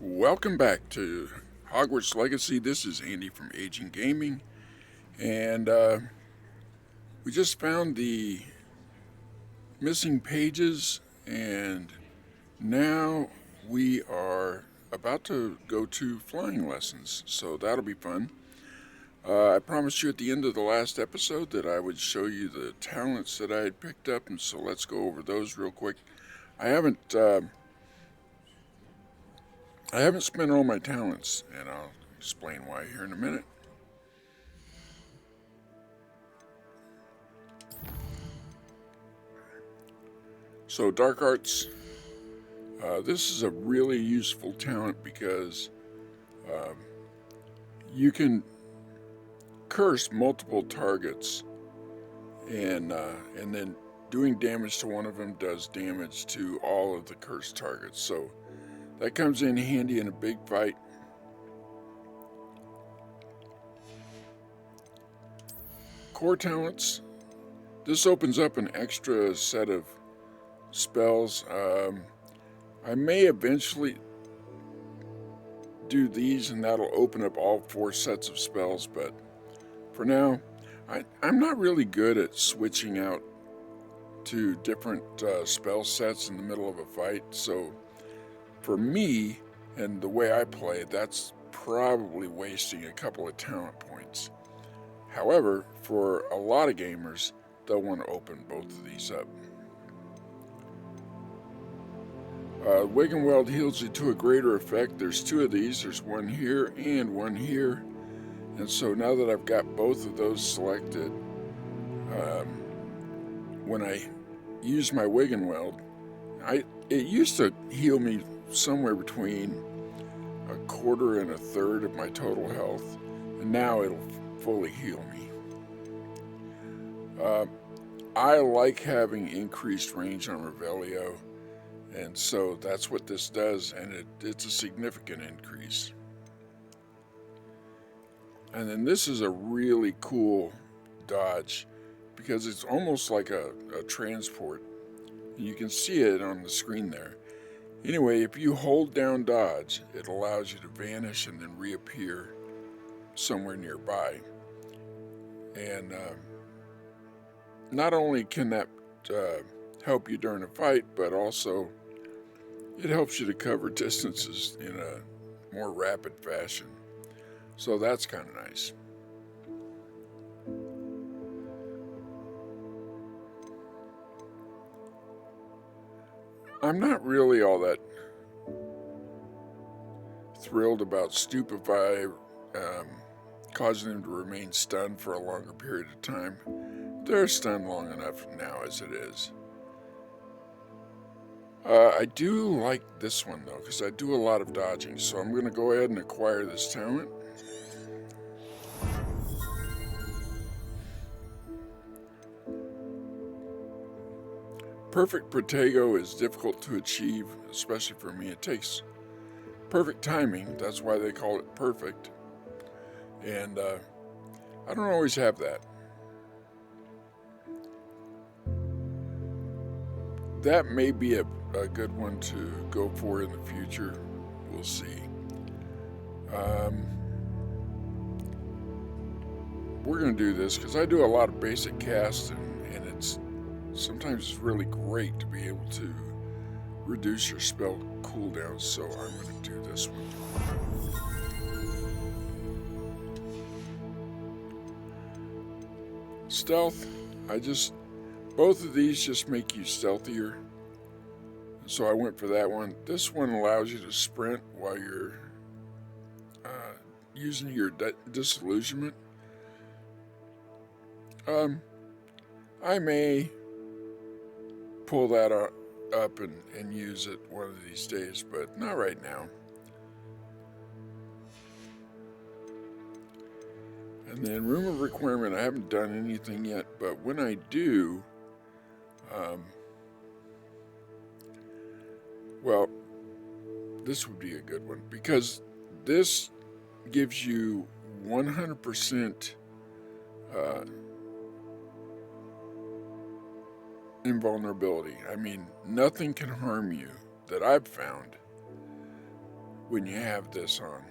Welcome back to Hogwarts Legacy. This is Andy from Aging Gaming, and we just found the missing pages, and now we are about to go to flying lessons, so that'll be fun. I promised you at the end of the last episode that I would show you the talents that I had picked up, and so let's go over those real quick. I haven't spent all my talents, and I'll explain why here in a minute. So Dark Arts, this is a really useful talent because you can curse multiple targets, and then doing damage to one of them does damage to all of the cursed targets. So that comes in handy in a big fight. Core talents. This opens up an extra set of spells. I may eventually do these, and that'll open up all 4 sets of spells, but for now, I'm not really good at switching out to different spell sets in the middle of a fight, so for me, and the way I play, that's probably wasting a couple of talent points. However, for a lot of gamers, they'll want to open both of these up. Wig and Weld heals you to a greater effect. There's 2 of these. There's one here and one here. And so now that I've got both of those selected, when I use my Wig and Weld, it used to heal me somewhere between a quarter and a third of my total health, and now it'll fully heal me. I like having increased range on Revelio, and so that's what this does, and it's a significant increase. And then this is a really cool dodge because it's almost like a transport. You can see it on the screen there. Anyway, if you hold down dodge, it allows you to vanish and then reappear somewhere nearby. And not only can that help you during a fight, but also it helps you to cover distances in a more rapid fashion. So that's kind of nice. I'm not really all that thrilled about Stupefy causing them to remain stunned for a longer period of time. They're stunned long enough now as it is. I do like this one though, because I do a lot of dodging, so I'm going to go ahead and acquire this talent. Perfect Protego is difficult to achieve, especially for me. It takes perfect timing, that's why they call it perfect. And I don't always have that. That may be a good one to go for in the future. We'll see. We're going to do this because I do a lot of basic casts, and sometimes it's really great to be able to reduce your spell cooldowns, so I'm going to do this one. Stealth, both of these just make you stealthier, so I went for that one. This one allows you to sprint while you're using your disillusionment. I may pull that up and use it one of these days, but not right now. And then Room of Requirement, I haven't done anything yet, but when I do, well, this would be a good one, because this gives you 100% invulnerability. I mean, nothing can harm you that I've found when you have this on.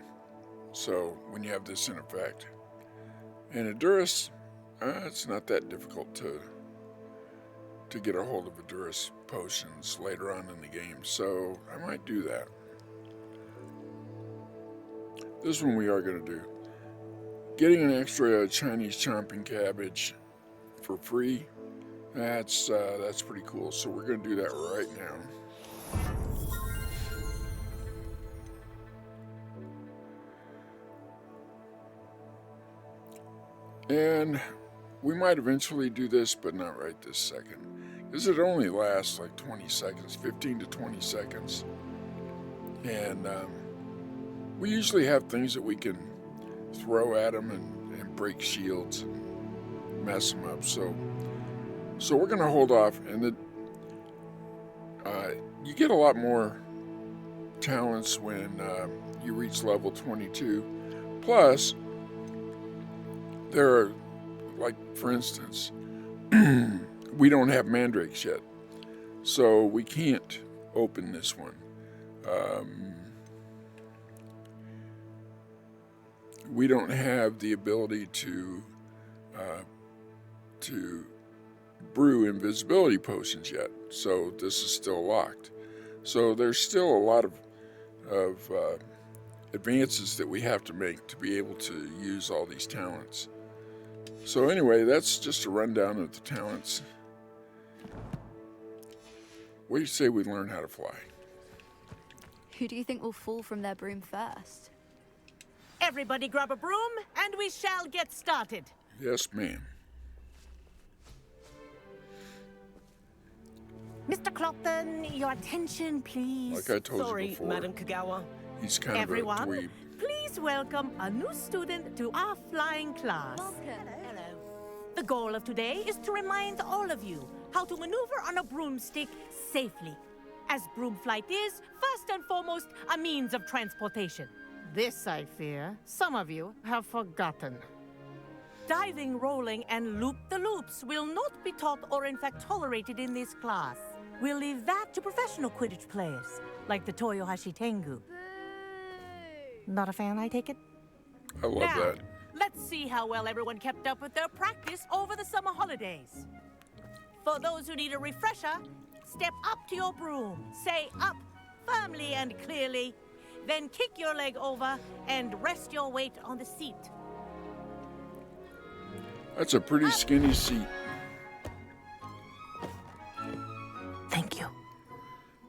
So when you have this in effect. And Edurus, it's not that difficult to get a hold of Edurus potions later on in the game. So I might do that. This one we are going to do. Getting an extra Chinese chomping cabbage for free, that's pretty cool. So we're going to do that right now. And we might eventually do this, but not right this second. Because it only lasts like 20 seconds, 15 to 20 seconds. And we usually have things that we can throw at them and break shields and mess them up. So we're going to hold off. And you get a lot more talents when you reach level 22. Plus, there are, like, for instance, we don't have mandrakes yet, so we can't open this one. We don't have the ability to brew invisibility potions yet, so this is still locked. So there's still a lot of advances that we have to make to be able to use all these talents. So anyway, that's just a rundown of the talents. What do you say we learn how to fly? Who do you think will fall from their broom first? Everybody grab a broom, and we shall get started. Yes, ma'am. Mr. Clopton, your attention, please. Like I told Sorry, you before, Madam Kagawa. he's kind Everyone, of a dweeb. please welcome a new student to our flying class. Hello. The goal of today is to remind all of you how to maneuver on a broomstick safely, as broom flight is, first and foremost, a means of transportation. This, I fear, some of you have forgotten. Diving, rolling, and loop-the-loops will not be taught or in fact tolerated in this class. We'll leave that to professional Quidditch players, like the Toyohashi Tengu. Not a fan, I take it? I love Now, that. let's see how well everyone kept up with their practice over the summer holidays. For those who need a refresher, step up to your broom, say up firmly and clearly, then kick your leg over and rest your weight on the seat. That's a pretty skinny seat. Thank you.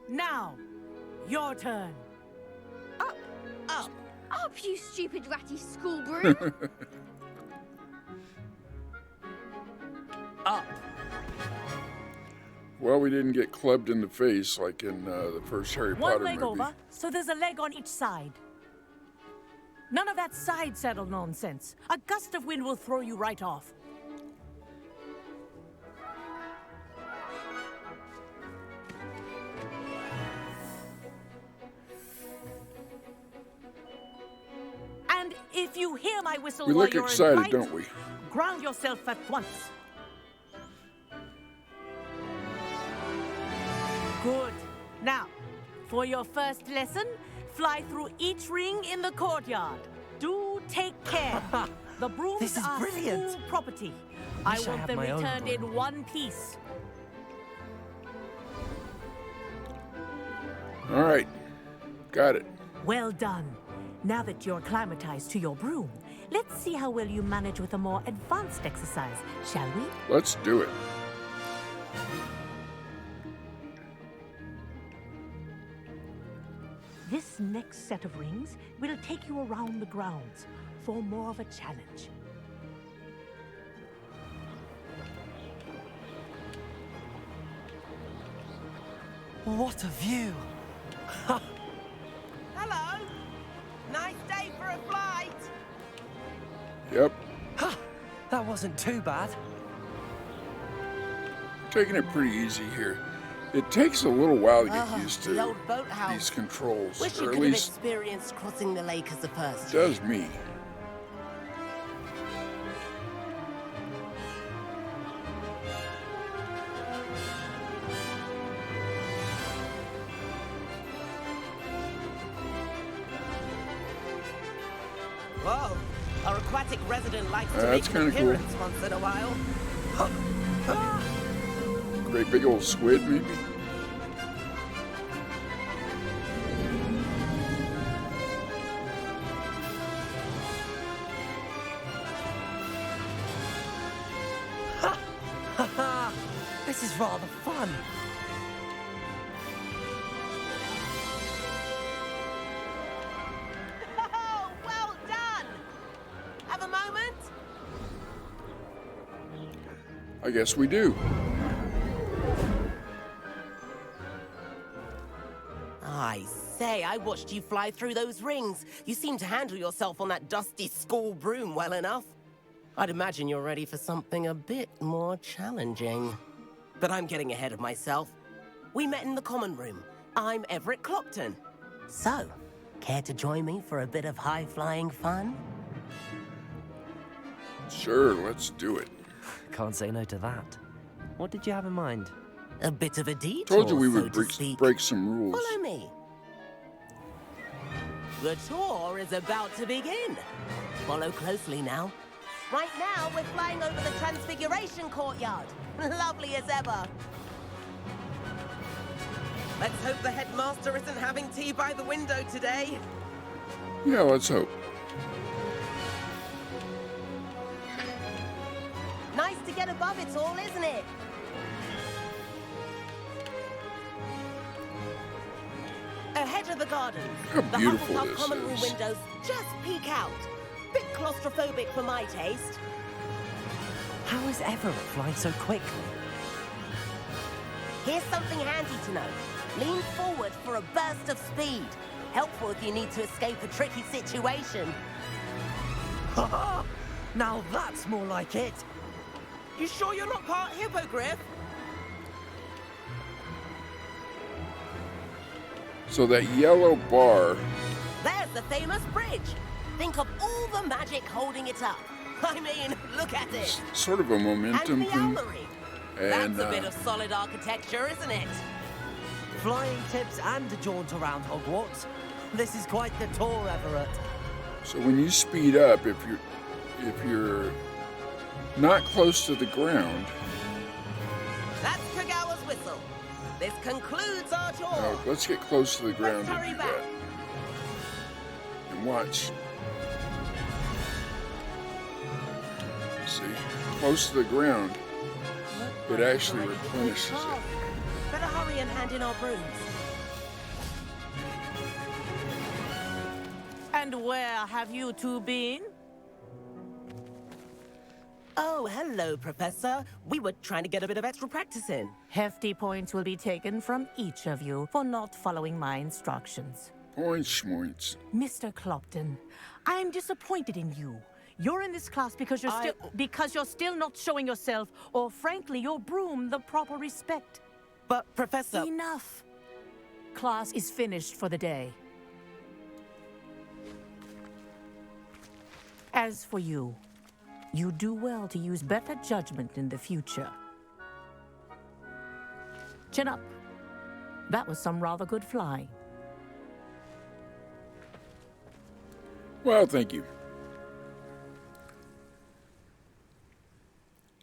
Now, your turn. Up, up, up, you stupid ratty school broom. Up. Well, we didn't get clubbed in the face like in the first Harry Potter One leg movie. over, so there's a leg on each side. None of that side saddle nonsense. A gust of wind will throw you right off. And if you hear my whistle We while look you're excited, in flight, don't we? ground yourself at once. Good. Now, for your first lesson, fly through each ring in the courtyard. Do take care. The brooms This is are brilliant. school property. I Wish I want had them my own returned broom. in one piece. All right, got it. Well done. Now that you're acclimatized to your broom, let's see how well you manage with a more advanced exercise, shall we? Let's do it. This next set of rings will take you around the grounds for more of a challenge. What a view! Hello. Nice day for a flight. Yep, Ha! That wasn't too bad. taking it pretty easy here. It takes a little while to get used the to old boathouse. these controls, Wish you or at could have least experienced crossing the lake as a it first. does me. Whoa. Our aquatic resident likes to That's make an kinda cool. appearance once in a while. Great big old squid, maybe? Haha! This is rather fun. Oh, well done! Have a moment? I guess we do. I say, I watched you fly through those rings. You seem to handle yourself on that dusty school broom well enough. I'd imagine you're ready for something a bit more challenging. But I'm getting ahead of myself. We met in the common room. I'm Everett Clopton. So, care to join me for a bit of high-flying fun? Sure, let's do it. Can't say no to that. What did you have in mind? A bit of a detour, Told you we so would to speak. break some rules. Follow me. The tour is about to begin. Follow closely now. Right now, we're flying over the Transfiguration Courtyard. Lovely as ever. Let's hope the headmaster isn't having tea by the window today. Yeah, let's hope. Nice to get above it all, isn't it? Ahead of the gardens, How the beautiful Hufflepuff this common room is. windows just peek out. Bit claustrophobic for my taste. How is Everett flying so quickly? Here's something handy to know. Lean forward for a burst of speed. Helpful if you need to escape a tricky situation. Haha! Now that's more like it. You sure you're not part hippogriff? So that yellow bar, There's the famous bridge. Think of all the magic holding it up. I mean, look at it. sort of a And momentum the thing. owlery. And That's a bit of solid architecture, isn't it? Flying tips and a jaunt around Hogwarts. This is quite the tour, Everett. so when you speed up, if you're not close to the ground, That's Kagawa's whistle. This concludes our tour. now let's get close to the ground Let's and hurry do back. that. And watch. See, close to the ground, it actually replenishes it. Better hurry and hand in our brooms. And where have you two been? Oh, hello, Professor. We were trying to get a bit of extra practice in. Hefty points will be taken from each of you for not following my instructions. Points, schmoints. Mr. Clopton, I am disappointed in you. You're in this class because you're still not showing yourself, or frankly, your broom the proper respect. But, Professor... Enough. Class is finished for the day. As for you, you do well to use better judgment in the future. Chin up. That was some rather good flying. Well, thank you.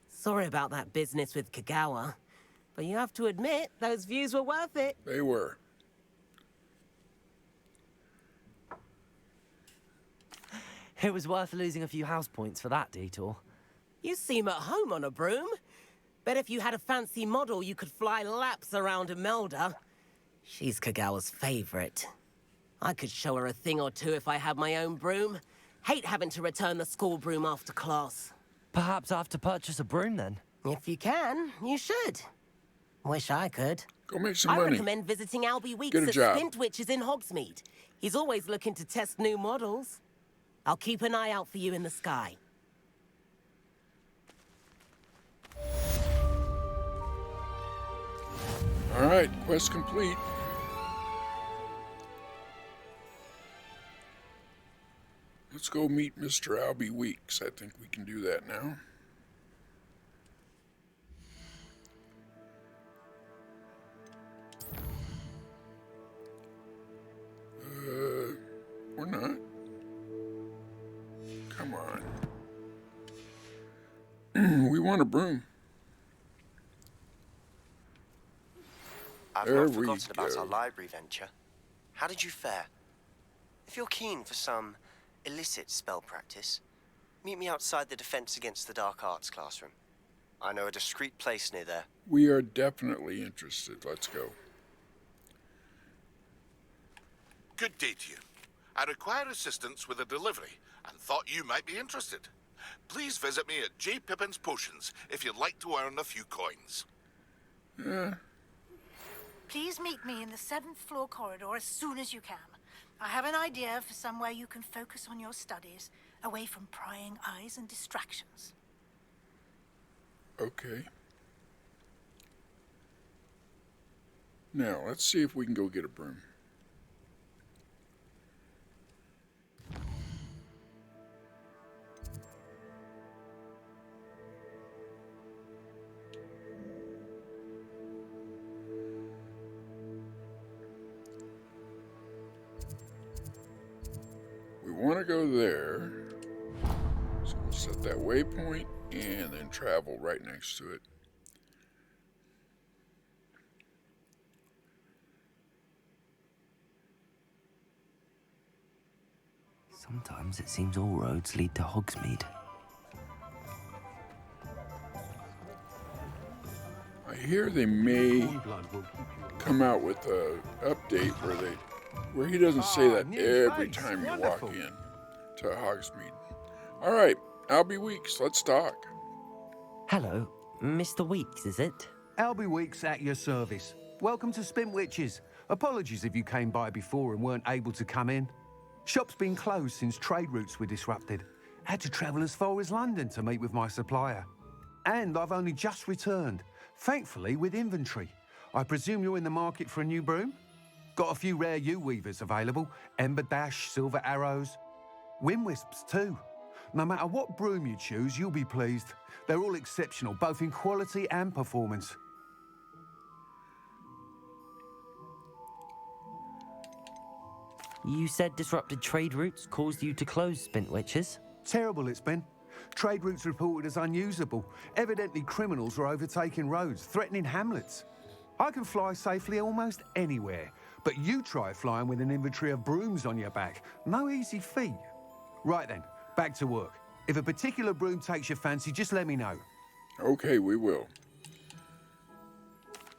Sorry about that business with Kagawa. But you have to admit, those views were worth it. They were. It was worth losing a few house points for that detour. You seem at home on a broom. Bet if you had a fancy model, you could fly laps around Imelda. She's Kagawa's favorite. I could show her a thing or two if I had my own broom. Hate having to return the school broom after class. Perhaps I have to purchase a broom then. If you can, you should. Wish I could. Go make some I money. recommend visiting Albie Weeks Get a at job. Spintwitches in Hogsmeade. He's always looking to test new models. I'll keep an eye out for you in the sky. All right, quest complete. Let's go meet Mr. Albie Weeks. I think we can do that now. Or not. want a broom. I've There not we forgotten about go. our library venture. How did you fare? If you're keen for some illicit spell practice, meet me outside the Defense Against the Dark Arts classroom. I know a discreet place near there. We are definitely interested. Let's go. Good day to you. I require assistance with a delivery and thought you might be interested. Please visit me at J. Pippin's Potions if you'd like to earn a few coins. Please meet me in the 7th floor corridor as soon as you can. I have an idea for somewhere you can focus on your studies, away from prying eyes and distractions. Okay. Now, let's see if we can go get a broom. We want to go there. So we'll set that waypoint and then travel right next to it. Sometimes it seems all roads lead to Hogsmeade. I hear they may come out with a update where he doesn't say that every time you walk in to Hogsmeade. All right, Albie Weeks, let's talk. Hello, Mr. Weeks, is it? Albie Weeks at your service. Welcome to Spintwitches. Apologies if you came by before and weren't able to come in. Shop's been closed since trade routes were disrupted. Had to travel as far as London to meet with my supplier. And I've only just returned, thankfully with inventory. I presume you're in the market for a new broom? Got a few rare U-weavers available. Ember Dash, Silver Arrows. Wind Wisps too. No matter what broom you choose, you'll be pleased. They're all exceptional, both in quality and performance. You said disrupted trade routes caused you to close Spintwitches? Terrible it's been. Trade routes reported as unusable. Evidently criminals are overtaking roads, threatening hamlets. I can fly safely almost anywhere, but you try flying with an inventory of brooms on your back. No easy feat. Right then, back to work. If a particular broom takes your fancy, just let me know. Okay, we will.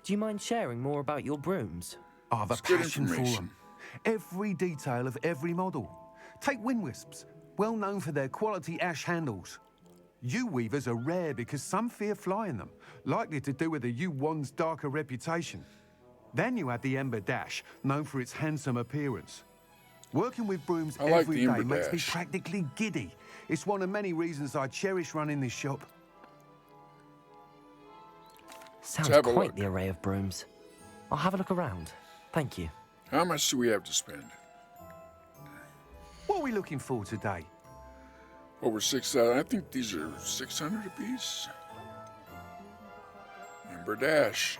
Do you mind sharing more about your brooms? I have a It's good passion for information. them. Every detail of every model. Take Wind Wisps, well known for their quality ash handles. U-weavers are rare because some fear flying them, likely to do with the U-wand's darker reputation. Then you have the Ember Dash, known for its handsome appearance. Working with brooms I like every the day Ember makes me Dash. practically giddy. It's one of many reasons I cherish running this shop. Sounds have a quite look. the array of brooms. I'll have a look around. Thank you. How much do we have to spend? What are we looking for today? Over 6,000. I think these are 600 apiece. Ember Dash.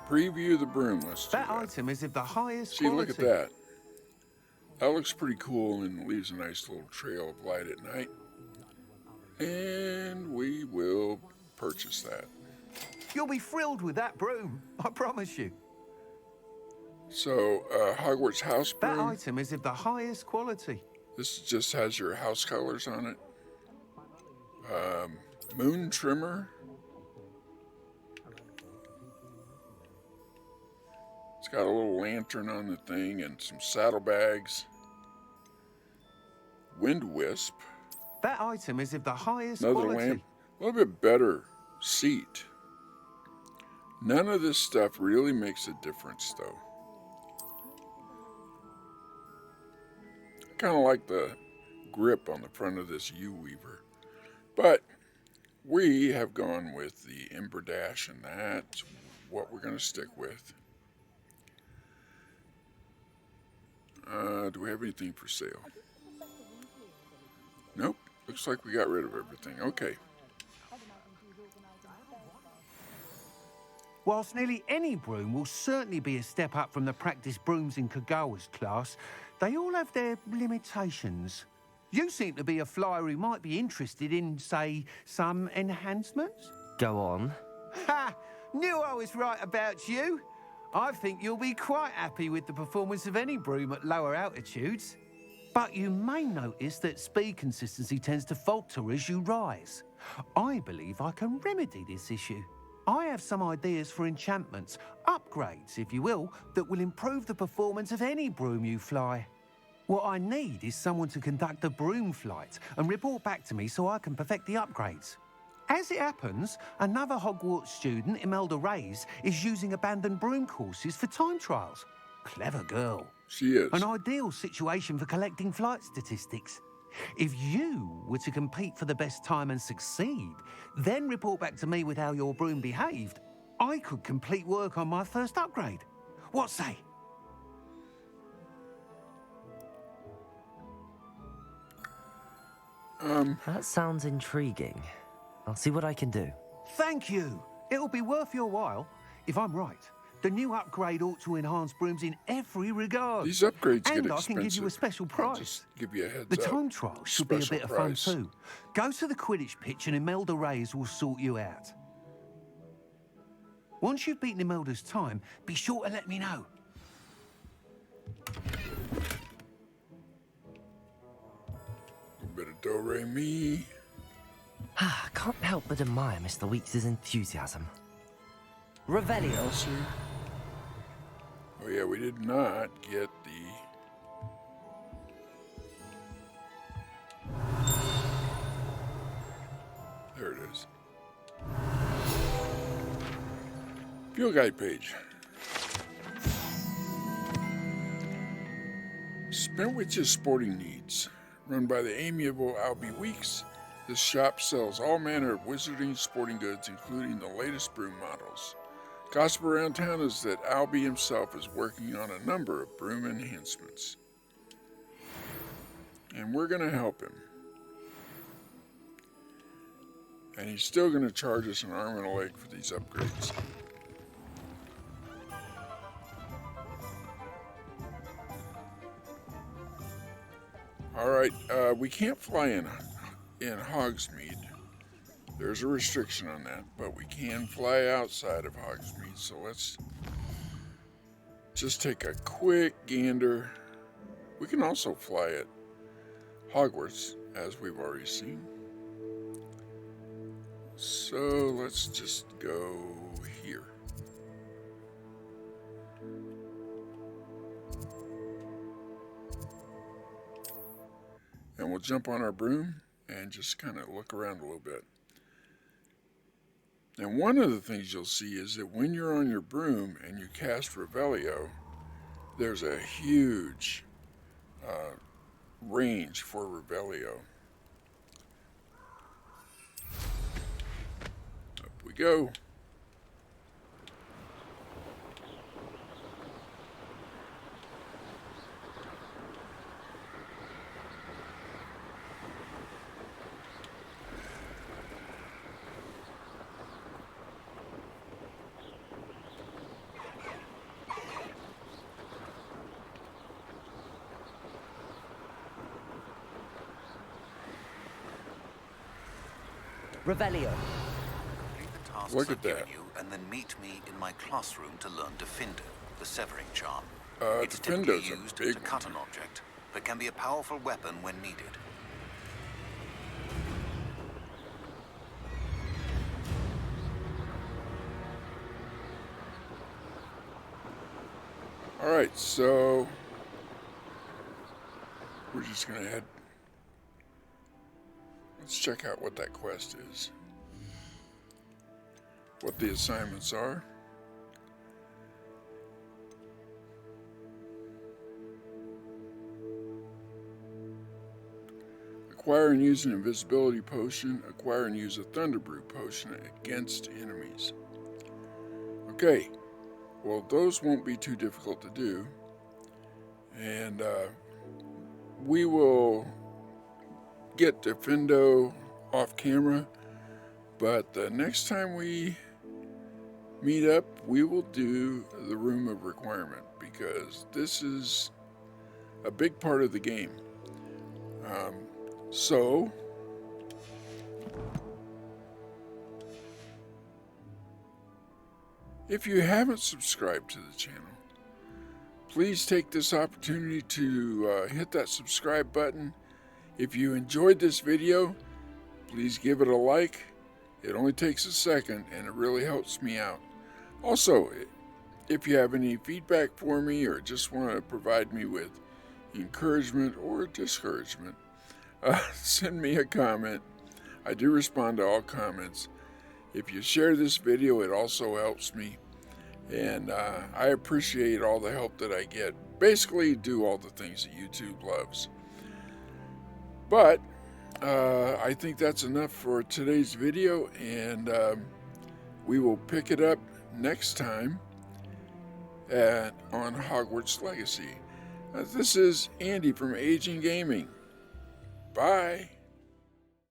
Preview the broom. Let's do That that. item is of the highest See, look quality. at that. That looks pretty cool and leaves a nice little trail of light at night. And we will purchase that. You'll be thrilled with that broom, I promise you. So, Hogwarts house That broom. item is of the highest quality. This just has your house colors on it. Moon trimmer. It's got a little lantern on the thing and some saddlebags. Wind wisp. That item is of the highest Another quality. lamp. A little bit better seat. None of this stuff really makes a difference, though. I kind of like the grip on the front of this U-weaver. But we have gone with the Ember Dash, and that's what we're going to stick with. Do we have anything for sale? Nope. Looks like we got rid of everything. Okay. Whilst nearly any broom will certainly be a step up from the practice brooms in Kagawa's class, they all have their limitations. You seem to be a flyer who might be interested in, say, some enhancements? Go on. Ha! Knew I was right about you. I think you'll be quite happy with the performance of any broom at lower altitudes. But you may notice that speed consistency tends to falter as you rise. I believe I can remedy this issue. I have some ideas for enchantments, upgrades, if you will, that will improve the performance of any broom you fly. What I need is someone to conduct a broom flight and report back to me so I can perfect the upgrades. As it happens, another Hogwarts student, Imelda Reyes, is using abandoned broom courses for time trials. Clever girl. She is. An ideal situation for collecting flight statistics. If you were to compete for the best time and succeed, then report back to me with how your broom behaved, I could complete work on my first upgrade. What say? That sounds intriguing. I'll see what I can do. Thank you. It'll be worth your while. If I'm right, the new upgrade ought to enhance brooms in every regard. These upgrades get and expensive. I can give you a special I'll price. just give you a heads The up. time trial should be a Special bit price. of fun too. Go to the Quidditch pitch and Imelda Reyes will sort you out. Once you've beaten Imelda's time, be sure to let me know. A bit of do-re-mi. I can't help but admire Mr. Weeks' enthusiasm. Revelio. Elsie. Oh yeah, we did not get the... There it is. Field guide page. Spintwitch's Sporting Needs. Run by the amiable Albie Weeks, this shop sells all manner of wizarding sporting goods, including the latest broom models. Gossip around town is that Albie himself is working on a number of broom enhancements. And we're going to help him. And he's still going to charge us an arm and a leg for these upgrades. Alright, we can't fly in Hogsmeade. There's a restriction on that, but we can fly outside of Hogsmeade, so let's just take a quick gander. We can also fly at Hogwarts, as we've already seen. So let's just go here. And we'll jump on our broom and just kind of look around a little bit. And one of the things you'll see is that when you're on your broom and you cast Revelio, there's a huge range for Revelio. Up we go. Revelio. Complete the tasks Look at I've given that. you, and then meet me in my classroom to learn Defindo, the severing charm. It's Defendo's typically a used big to cut an object, but can be a powerful weapon when needed. Alright, so we're just gonna head. Let's check out what that quest is. What the assignments are. Acquire and use an invisibility potion. Acquire and use a Thunderbrew potion against enemies. Okay. Well, those won't be too difficult to do. And we will get Defendo off camera. But the next time we meet up, we will do the Room of Requirement. Because this is a big part of the game. So, if you haven't subscribed to the channel, please take this opportunity to hit that subscribe button. If you enjoyed this video, please give it a like. It only takes a second and it really helps me out. Also, if you have any feedback for me or just want to provide me with encouragement or discouragement, send me a comment. I do respond to all comments. If you share this video, it also helps me. And I appreciate all the help that I get. Basically, do all the things that YouTube loves. But I think that's enough for today's video, and we will pick it up next time on Hogwarts Legacy. This is Andy from Aging Gaming. Bye.